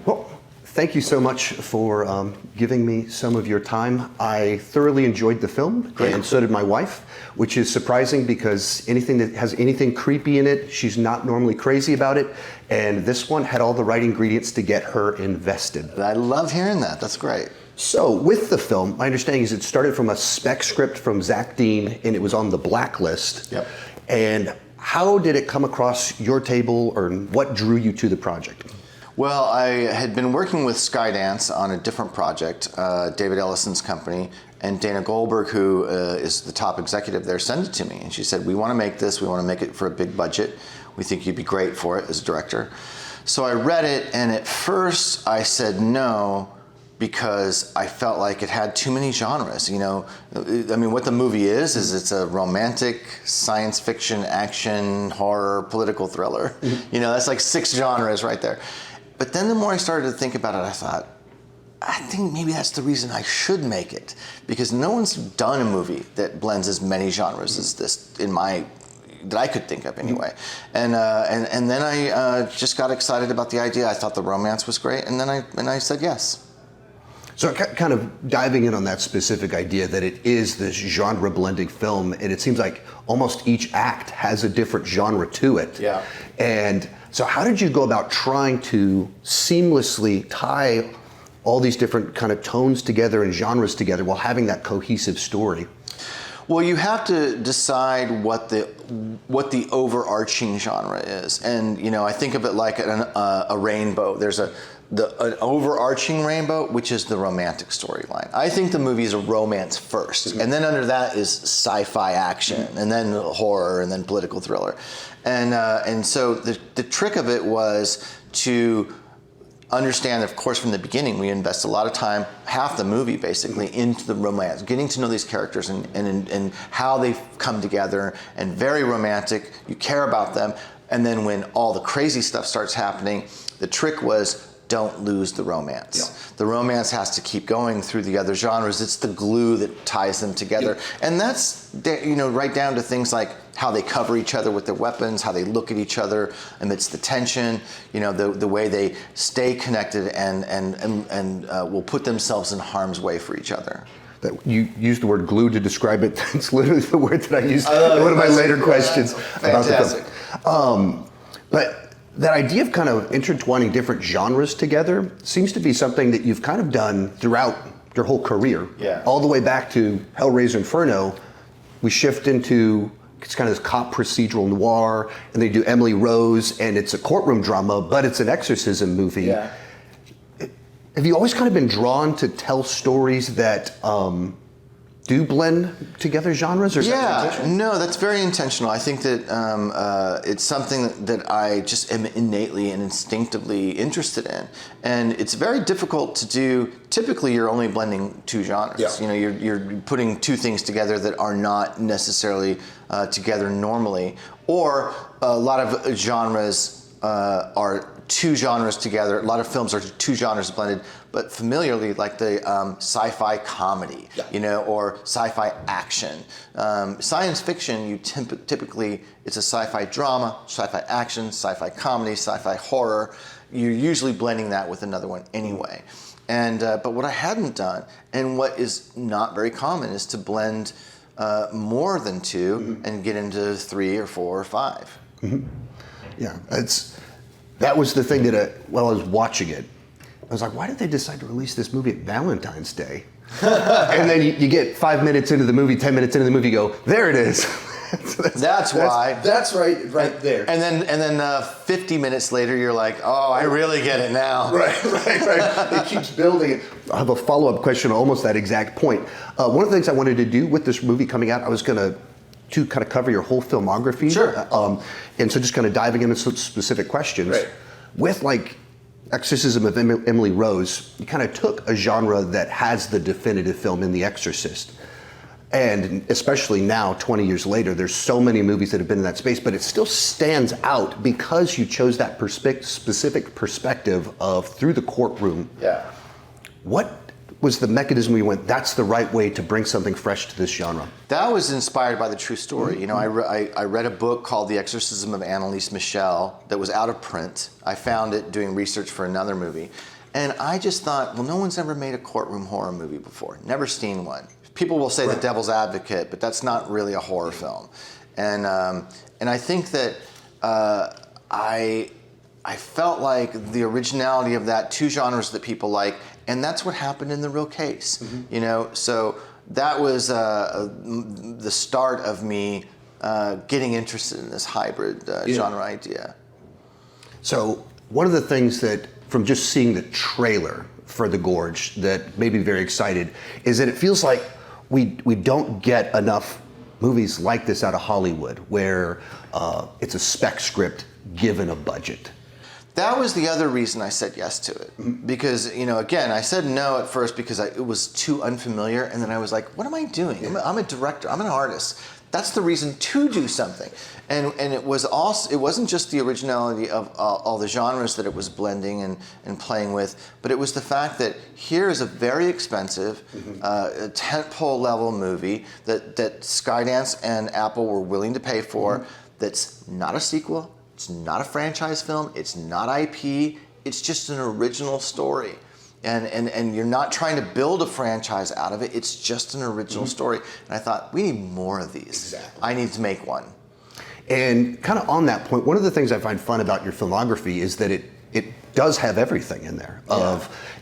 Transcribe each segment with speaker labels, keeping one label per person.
Speaker 1: Well, thank you so much for giving me some of your time. I thoroughly enjoyed the film, and so did my wife, which is surprising because anything that has anything creepy in it, she's not normally crazy about it. And this one had all the right ingredients to get her invested.
Speaker 2: I love hearing that. That's great.
Speaker 1: So with the film, my understanding is it started from a spec script from Zach Dean, and it was on the blacklist.
Speaker 2: Yep.
Speaker 1: And how did it come across your table, or what drew you to the project?
Speaker 2: Well, I had been working with Skydance on a different project, David Ellison's company, and Dana Goldberg, who is the top executive there, sent it to me. And she said, we want to make this. We want to make it for a big budget. We think you'd be great for it as a director. So I read it, and at first I said no, because I felt like it had too many genres. You know, I mean, what the movie is it's a romantic, science fiction, action, horror, political thriller. You know, that's like 6 genres right there. But then the more I started to think about it, I thought, I think maybe that's the reason I should make it, because no one's done a movie that blends as many genres as this that I could think of anyway. And then I just got excited about the idea. I thought the romance was great, and then I said yes.
Speaker 1: So kind of diving in on that specific idea that it is this genre blending film, and it seems like almost each act has a different genre to it.
Speaker 2: Yeah.
Speaker 1: And so how did you go about trying to seamlessly tie all these different kind of tones together and genres together while having that cohesive story?
Speaker 2: Well, you have to decide what the overarching genre is, and you know, I think of it like a rainbow. There's an overarching rainbow, which is the romantic storyline. I think the movie is a romance first, and then under that is sci-fi action, and then horror, and then political thriller, and so the trick of it was to understand, of course, from the beginning, we invest a lot of time, half the movie basically, into the romance, getting to know these characters and how they come together, and very romantic, you care about them, and then when all the crazy stuff starts happening, the trick was don't lose the romance. Yeah. The romance has to keep going through the other genres. It's the glue that ties them together. Yeah. And that's, you know, right down to things like how they cover each other with their weapons, how they look at each other amidst the tension, you know, the way they stay connected and will put themselves in harm's way for each other.
Speaker 1: That you used the word glue to describe it. That's literally the word that I used in one of my later questions about the film. But that idea of kind of intertwining different genres together seems to be something that you've kind of done throughout your whole career.
Speaker 2: Yeah.
Speaker 1: All the way back to Hellraiser Inferno, we shift into, it's kind of this cop procedural noir, and they do Emily Rose, and it's a courtroom drama, but it's an exorcism movie.
Speaker 2: Yeah.
Speaker 1: Have you always kind of been drawn to tell stories that do blend together genres, or
Speaker 2: no, that's very intentional. I think that it's something that I just am innately and instinctively interested in, and it's very difficult to do. Typically, you're only blending 2 genres. Yeah. You know, you're putting 2 things together that are not necessarily together normally, or a lot of genres are 2 genres together. A lot of films are 2 genres blended, but familiarly, like the sci-fi comedy, you know, or sci-fi action. Science fiction, you typically, it's a sci-fi drama, sci-fi action, sci-fi comedy, sci-fi horror. You're usually blending that with another one anyway. And but what I hadn't done, and what is not very common, is to blend more than 2 and get into 3 or 4 or 5.
Speaker 1: Mm-hmm. Yeah, that was the thing that while I was watching it, I was like, why did they decide to release this movie at Valentine's Day? And then you get 5 minutes into the movie, 10 minutes into the movie, you go, there it is.
Speaker 2: That's why.
Speaker 1: That's right there.
Speaker 2: And then 50 minutes later, you're like, oh, I really get it now.
Speaker 1: Right. It keeps building. I have a follow-up question on almost that exact point. One of the things I wanted to do with this movie coming out, I was going to kind of cover your whole filmography.
Speaker 2: Sure.
Speaker 1: And so just kind of diving into some specific questions.
Speaker 2: Right.
Speaker 1: With like Exorcism of Emily Rose, you kind of took a genre that has the definitive film in The Exorcist. And especially now, 20 years later, there's so many movies that have been in that space, but it still stands out because you chose that specific perspective of through the courtroom.
Speaker 2: Yeah.
Speaker 1: What was the mechanism we went, that's the right way to bring something fresh to this genre?
Speaker 2: That was inspired by the true story. Mm-hmm. You know, I read a book called The Exorcism of Annalise Michel that was out of print. I found it doing research for another movie. And I just thought, well, no one's ever made a courtroom horror movie before. Never seen one. People will say The Devil's Advocate, but that's not really a horror film. And I think that I felt like the originality of that, two genres that people like, and that's what happened in The Real Case. You know, so that was the start of me getting interested in this hybrid genre idea.
Speaker 1: So one of the things that, from just seeing the trailer for The Gorge, that made me very excited is that it feels like we don't get enough movies like this out of Hollywood, where it's a spec script given a budget.
Speaker 2: That was the other reason I said yes to it. Because, you know, again, I said no at first because it was too unfamiliar, and then I was like, what am I doing? I'm a director, I'm an artist. That's the reason to do something. And it was also, it wasn't just the originality of all the genres that it was blending and playing with, but it was the fact that here is a very expensive, tentpole level movie that Skydance and Apple were willing to pay for, that's not a sequel, it's not a franchise film, it's not IP, it's just an original story. And you're not trying to build a franchise out of it, it's just an original story. And I thought, we need more of these.
Speaker 1: Exactly.
Speaker 2: I need to make one.
Speaker 1: And kind of on that point, one of the things I find fun about your filmography is that it does have everything in there.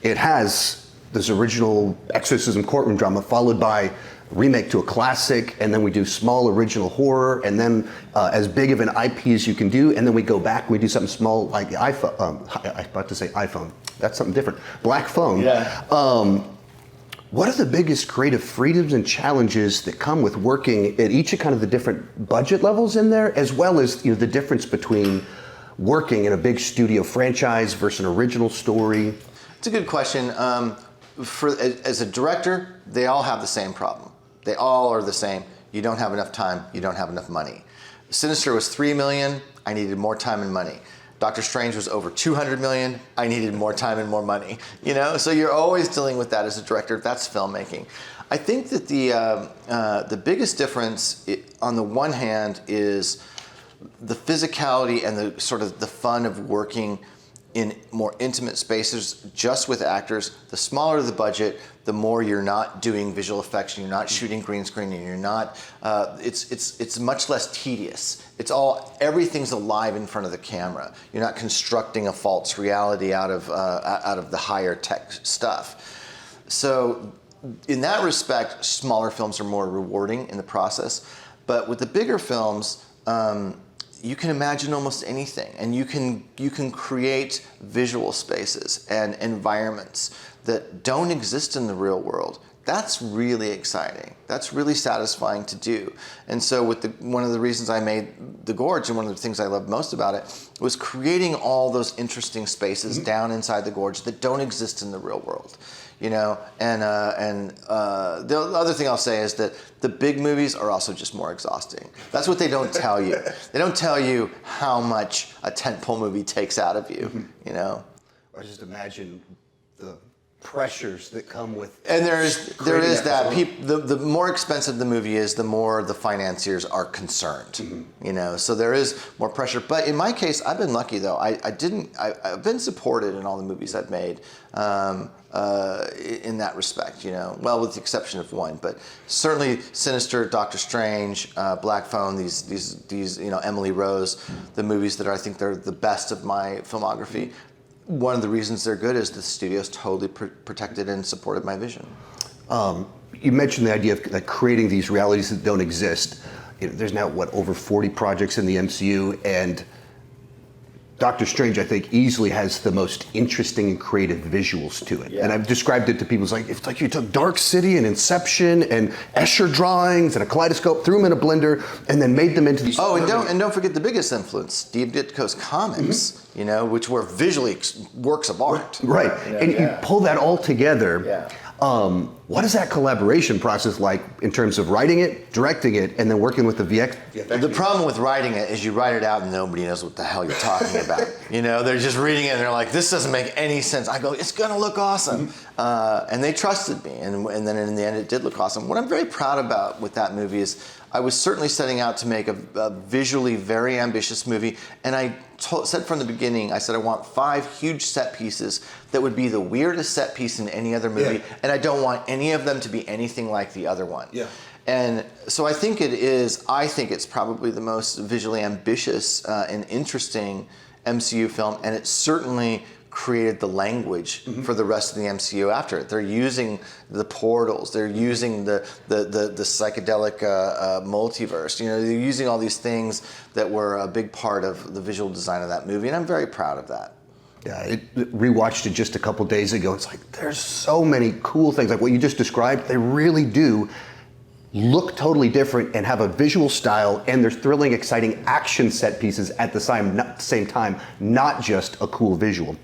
Speaker 1: It has this original Exorcism courtroom drama followed by remake to a classic, and then we do small original horror, and then as big of an IP as you can do, and then we go back and we do something small like the iPhone. I was about to say iPhone. That's something different. Black Phone.
Speaker 2: Yeah.
Speaker 1: What are the biggest creative freedoms and challenges that come with working at each of kind of the different budget levels in there, as well as, you know, the difference between working in a big studio franchise versus an original story?
Speaker 2: It's a good question. As a director, they all have the same problem. They all are the same. You don't have enough time, you don't have enough money. Sinister was $3 million, I needed more time and money. Doctor Strange was over $200 million, I needed more time and more money. You know, so you're always dealing with that as a director. That's filmmaking. I think that the biggest difference, on the one hand, is the physicality and the sort of the fun of working in more intimate spaces just with actors. The smaller the budget, the more you're not doing visual effects, and you're not shooting green screen, and you're not, it's much less tedious. Everything's alive in front of the camera. You're not constructing a false reality out of the higher tech stuff. So in that respect, smaller films are more rewarding in the process. But with the bigger films, you can imagine almost anything, and you can create visual spaces and environments that don't exist in the real world. That's really exciting. That's really satisfying to do. And so one of the reasons I made The Gorge, and one of the things I loved most about it, was creating all those interesting spaces down inside the gorge that don't exist in the real world. You know, and the other thing I'll say is that the big movies are also just more exhausting. That's what they don't tell you. They don't tell you how much a tentpole movie takes out of you. You know,
Speaker 1: Or just imagine the pressures that come with.
Speaker 2: and there is that. The more expensive the movie is, the more the financiers are concerned. You know, so there is more pressure. But in my case, I've been lucky though. I've been supported in all the movies I've made. In that respect, you know, well, with the exception of one, but certainly Sinister, Doctor Strange, Black Phone, these you know, Emily Rose, the movies that I think they're the best of my filmography. One of the reasons they're good is the studio's totally protected and supported my vision.
Speaker 1: You mentioned the idea of like creating these realities that don't exist. You know, there's now over 40 projects in the MCU, and Doctor Strange, I think, easily has the most interesting and creative visuals to it. Yeah. And I've described it to people as it's like you took Dark City and Inception and Escher drawings and a kaleidoscope, threw them in a blender, and then made them into these.
Speaker 2: Oh, and don't forget the biggest influence, Steve Ditko's comics, you know, which were visually works of art.
Speaker 1: Right, and you pull that all together.
Speaker 2: Yeah.
Speaker 1: What is that collaboration process like in terms of writing it, directing it, and then working with the VX?
Speaker 2: The problem with writing it is you write it out and nobody knows what the hell you're talking about. You know, they're just reading it and they're like, this doesn't make any sense. I go, it's gonna look awesome. And they trusted me, and then in the end it did look awesome. What I'm very proud about with that movie is I was certainly setting out to make a visually very ambitious movie, and I said from the beginning, I said I want 5 huge set pieces that would be the weirdest set piece in any other movie, and I don't want any of them to be anything like the other one.
Speaker 1: Yeah.
Speaker 2: And so I think it's probably the most visually ambitious and interesting MCU film, and it certainly created the language for the rest of the MCU after it. They're using the portals, they're using the psychedelic multiverse. You know, they're using all these things that were a big part of the visual design of that movie, and I'm very proud of that.
Speaker 1: Yeah, rewatched it just a couple days ago. It's like there's so many cool things, like what you just described. They really do look totally different and have a visual style, and they're thrilling, exciting action set pieces at the same time, not just a cool visual.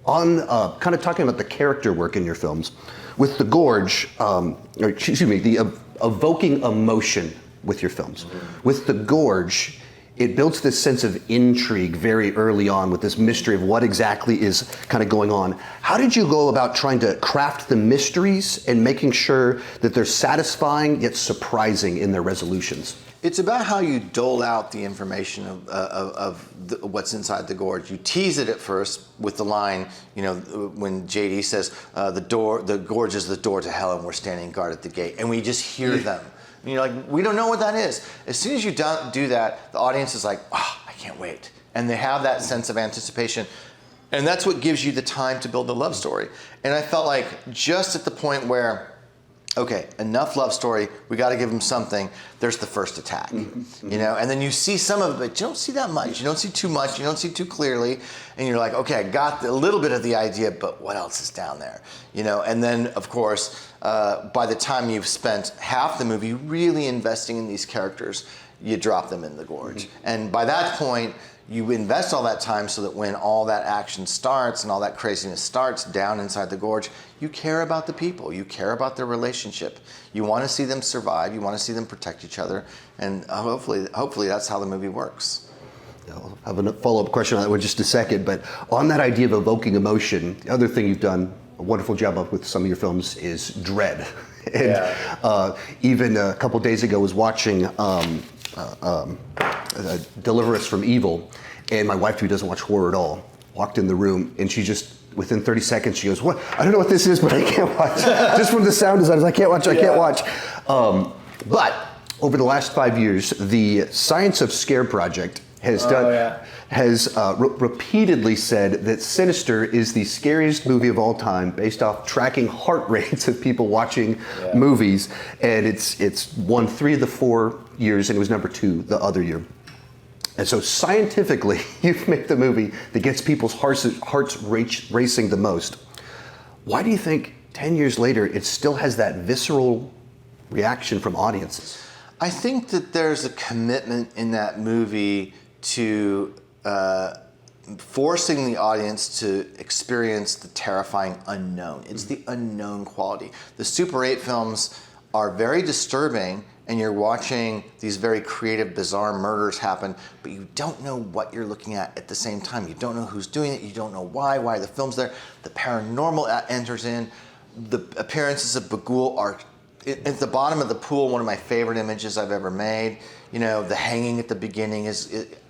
Speaker 1: On kind of talking about the character work in your films, with the Gorge, the evoking emotion with your films. With the Gorge, it builds this sense of intrigue very early on with this mystery of what exactly is kind of going on. How did you go about trying to craft the mysteries and making sure that they're satisfying yet surprising in their resolutions?
Speaker 2: It's about how you dole out the information of what's inside the Gorge. You tease it at first with the line, you know, when JD says, the Gorge is the door to hell and we're standing guard at the gate. And we just hear them. And you're like, we don't know what that is. As soon as you do that, the audience is like, oh, I can't wait. And they have that sense of anticipation. And that's what gives you the time to build the love story. And I felt like just at the point where, okay, enough love story, we got to give them something, there's the first attack. You know, and then you see some of it, but you don't see that much. You don't see too much, you don't see too clearly, and you're like, okay, I got a little bit of the idea, but what else is down there? You know, and then of course, by the time you've spent half the movie really investing in these characters, you drop them in the Gorge. And by that point, you invest all that time so that when all that action starts and all that craziness starts down inside the Gorge, you care about the people, you care about their relationship. You want to see them survive, you want to see them protect each other, and hopefully that's how the movie works.
Speaker 1: I'll have a follow-up question on that in just a second, but on that idea of evoking emotion, the other thing you've done a wonderful job of with some of your films is dread. And even a couple days ago was watching Deliver Us from Evil, and my wife, who doesn't watch horror at all, walked in the room, and she just, within 30 seconds, she goes, "What? I don't know what this is, but I can't watch." Just from the sound design, I can't watch. But over the last 5 years, the Science of Scare project has repeatedly said that Sinister is the scariest movie of all time, based off tracking heart rates of people watching movies, and it's won 3 of the 4 years, and it was number 2 the other year. And so scientifically, you've made the movie that gets people's hearts racing the most. Why do you think 10 years later it still has that visceral reaction from audiences?
Speaker 2: I think that there's a commitment in that movie to forcing the audience to experience the terrifying unknown. It's the unknown quality. The Super 8 films are very disturbing, and you're watching these very creative, bizarre murders happen, but you don't know what you're looking at the same time. You don't know who's doing it. You don't know why the film's there. The paranormal enters in. The appearances of Bagul are at the bottom of the pool, one of my favorite images I've ever made. You know, the hanging at the beginning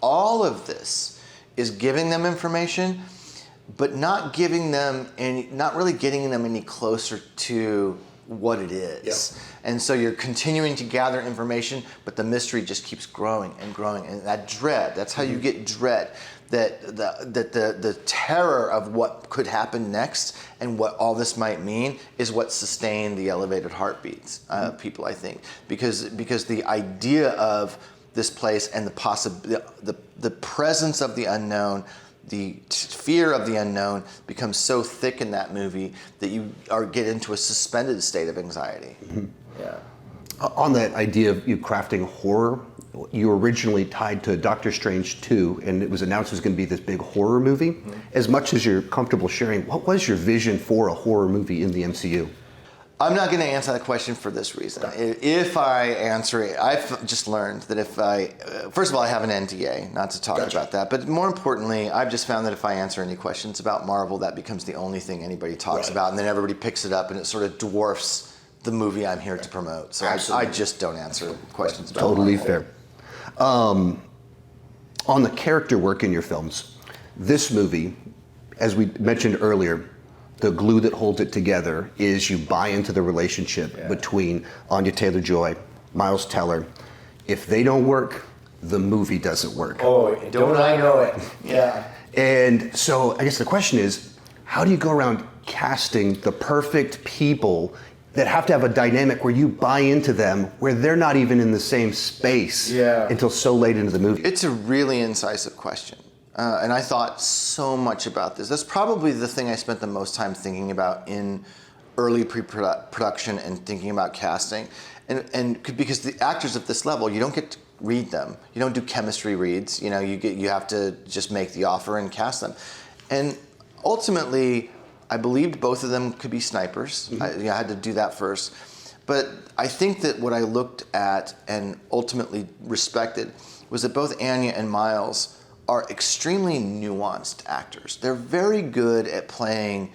Speaker 2: all of this is giving them information, but not really getting them any closer to what it is. And so you're continuing to gather information, but the mystery just keeps growing and growing. And that dread, that's how you get dread. That the terror of what could happen next and what all this might mean is what sustained the elevated heartbeats of people, I think, because the idea of this place and the presence of the unknown, the fear of the unknown becomes so thick in that movie that you get into a suspended state of anxiety.
Speaker 1: On that idea of you crafting horror, you were originally tied to Doctor Strange 2, and it was announced it was going to be this big horror movie. As much as you're comfortable sharing, what was your vision for a horror movie in the MCU?
Speaker 2: I'm not going to answer that question for this reason. If I answer it, I've just learned that first of all, I have an NDA, not to talk about that, but more importantly, I've just found that if I answer any questions about Marvel, that becomes the only thing anybody talks about, and then everybody picks it up, and it sort of dwarfs the movie I'm here to promote. So I just don't answer questions about
Speaker 1: Totally
Speaker 2: Marvel.
Speaker 1: fair. On On the character work in your films, this movie, as we mentioned earlier, the glue that holds it together is you buy into the relationship between Anya Taylor-Joy, Miles Teller. If they don't work, the movie doesn't work.
Speaker 3: Oh, don't I know it? Yeah.
Speaker 1: And so I guess the question is, how do you go around casting the perfect people that have to have a dynamic where you buy into them, where they're not even in the same space until so late into the movie?
Speaker 2: It's a really incisive question. And I thought so much about this. That's probably the thing I spent the most time thinking about in early pre-production and thinking about casting. And because the actors at this level, you don't get to read them. You don't do chemistry reads. You know, you have to just make the offer and cast them. And ultimately, I believed both of them could be snipers. I had to do that first. But I think that what I looked at and ultimately respected was that both Anya and Miles are extremely nuanced actors. They're very good at playing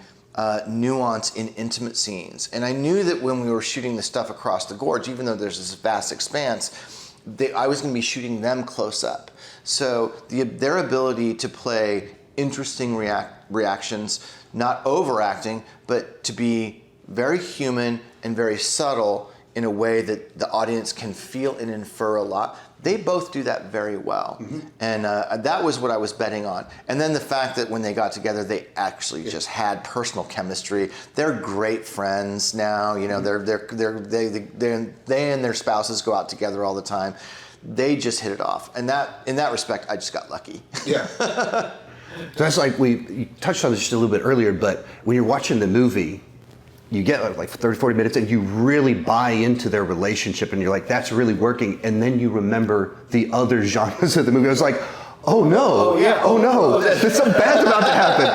Speaker 2: nuance in intimate scenes. And I knew that when we were shooting the stuff across the gorge, even though there's this vast expanse, I was going to be shooting them close up. So their ability to play interesting reactions, not overacting, but to be very human and very subtle in a way that the audience can feel and infer a lot. They both do that very well. And that was what I was betting on. And then the fact that when they got together, they actually just had personal chemistry. They're great friends now. You know, they and their spouses go out together all the time. They just hit it off. And in that respect, I just got lucky.
Speaker 1: Yeah. So that's like, you touched on this just a little bit earlier, but when you're watching the movie, you get like 30, 40 minutes and you really buy into their relationship and you're like, that's really working. And then you remember the other genres of the movie. I was like, oh no, oh no, there's something bad's about to happen.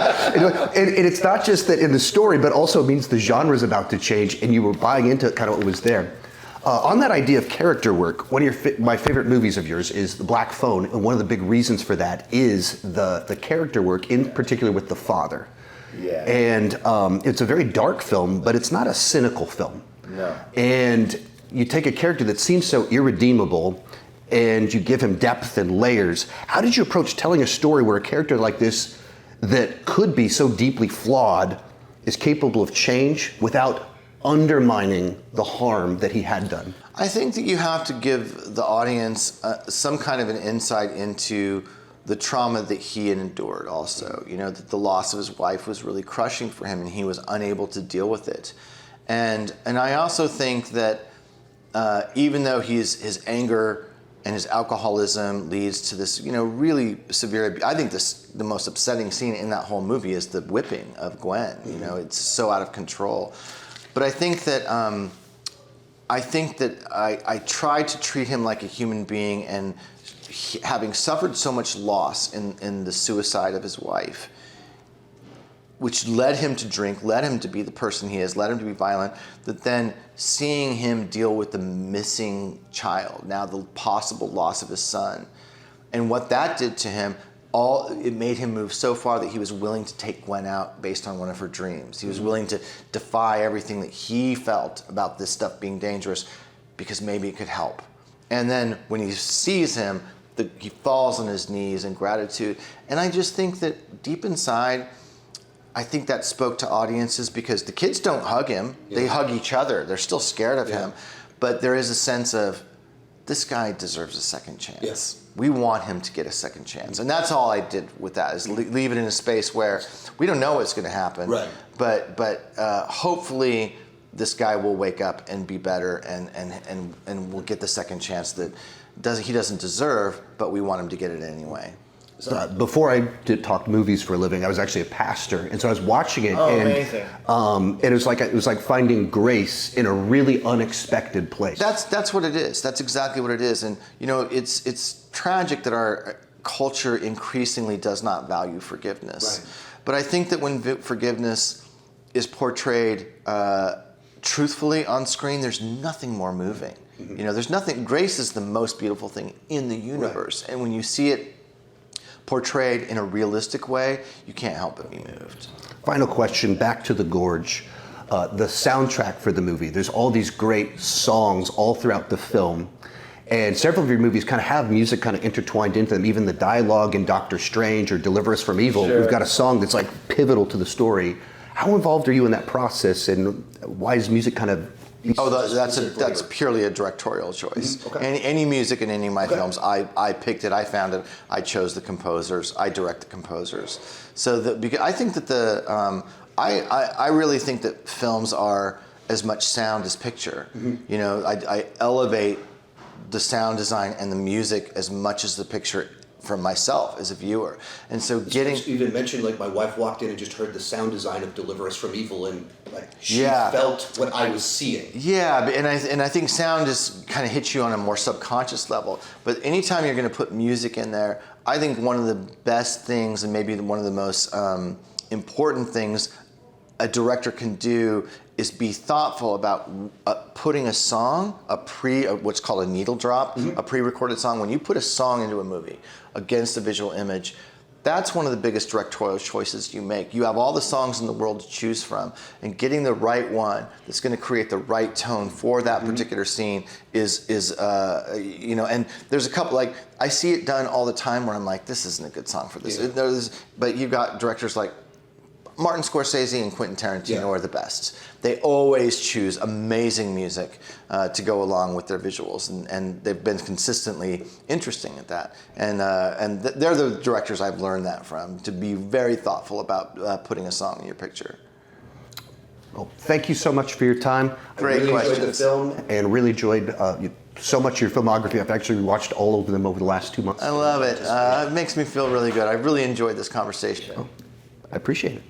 Speaker 1: And it's not just that in the story, but also means the genre's about to change and you were buying into kind of what was there. On that idea of character work, one of my favorite movies of yours is The Black Phone, and one of the big reasons for that is the character work, in particular with the father.
Speaker 3: Yeah.
Speaker 1: And it's a very dark film, but it's not a cynical film.
Speaker 3: No.
Speaker 1: And you take a character that seems so irredeemable and you give him depth and layers. How did you approach telling a story where a character like this that could be so deeply flawed is capable of change without undermining the harm that he had done?
Speaker 2: I think that you have to give the audience some kind of an insight into the trauma that he had endured also. You know, that the loss of his wife was really crushing for him and he was unable to deal with it. And I also think that even though his anger and his alcoholism leads to this, you know, really severe, I think the most upsetting scene in that whole movie is the whipping of Gwen. You know, it's so out of control. But I think that I tried to treat him like a human being, and having suffered so much loss in the suicide of his wife, which led him to drink, led him to be the person he is, led him to be violent, that then seeing him deal with the missing child, now the possible loss of his son, and what that did to him, it made him move so far that he was willing to take Gwen out based on one of her dreams. He was willing to defy everything that he felt about this stuff being dangerous because maybe it could help. And then when he sees him, he falls on his knees in gratitude. And I just think that deep inside, I think that spoke to audiences because the kids don't hug him. They hug each other. They're still scared of him. But there is a sense of, this guy deserves a second chance.
Speaker 1: Yes.
Speaker 2: We want him to get a second chance. And that's all I did with that, is leave it in a space where we don't know what's going to happen.
Speaker 1: Right.
Speaker 2: But hopefully this guy will wake up and be better and will get the second chance that he doesn't deserve, but we want him to get it anyway.
Speaker 1: Before I talk movies for a living, I was actually a pastor, and so I was watching it,
Speaker 3: amazing.
Speaker 1: And it was like finding grace in a really unexpected place.
Speaker 2: That's what it is. That's exactly what it is. And you know, it's tragic that our culture increasingly does not value forgiveness. Right. But I think that when forgiveness is portrayed truthfully on screen, there's nothing more moving. Mm-hmm. You know, there's nothing. Grace is the most beautiful thing in the universe, right. And when you see it portrayed in a realistic way, you can't help but be moved.
Speaker 1: Final question, back to the Gorge. The soundtrack for the movie, there's all these great songs all throughout the film, And several of your movies kind of have music kind of intertwined into them. Even the dialogue in Doctor Strange or Deliver Us from Evil,
Speaker 3: Sure.
Speaker 1: we've got a song that's like pivotal to the story. How involved are you in that process, and why is music kind of...
Speaker 2: Oh, that's purely a directorial choice.
Speaker 1: Mm-hmm. Okay.
Speaker 2: Any music in any of my films, I picked it, I found it, I chose the composers, I direct the composers. So because I think that I really think that films are as much sound as picture. Mm-hmm. You know, I elevate the sound design and the music as much as the picture for myself as a viewer. And so getting...
Speaker 1: You even mentioned, like, my wife walked in and just heard the sound design of Deliver Us from Evil, and like she felt what I was seeing.
Speaker 2: Yeah, and I think sound just kind of hits you on a more subconscious level. But anytime you're going to put music in there, I think one of the best things, and maybe one of the most important things a director can do, is be thoughtful about putting a song, what's called a needle drop, a pre-recorded song. When you put a song into a movie against a visual image, that's one of the biggest directorial choices you make. You have all the songs in the world to choose from, and getting the right one that's going to create the right tone for that particular scene is you know. And there's a couple, like, I see it done all the time where I'm like, this isn't a good song for this. Yeah. But you've got directors like Martin Scorsese and Quentin Tarantino are the best. They always choose amazing music to go along with their visuals, and they've been consistently interesting at that. And they're the directors I've learned that from, to be very thoughtful about putting a song in your picture.
Speaker 1: Well, thank you so much for your time.
Speaker 2: Great
Speaker 1: I really
Speaker 2: questions.
Speaker 1: enjoyed the film, and really enjoyed so much of your filmography. I've actually watched all of them over the last 2 months.
Speaker 2: I love it. It makes me feel really good. I really enjoyed this conversation.
Speaker 1: I appreciate it.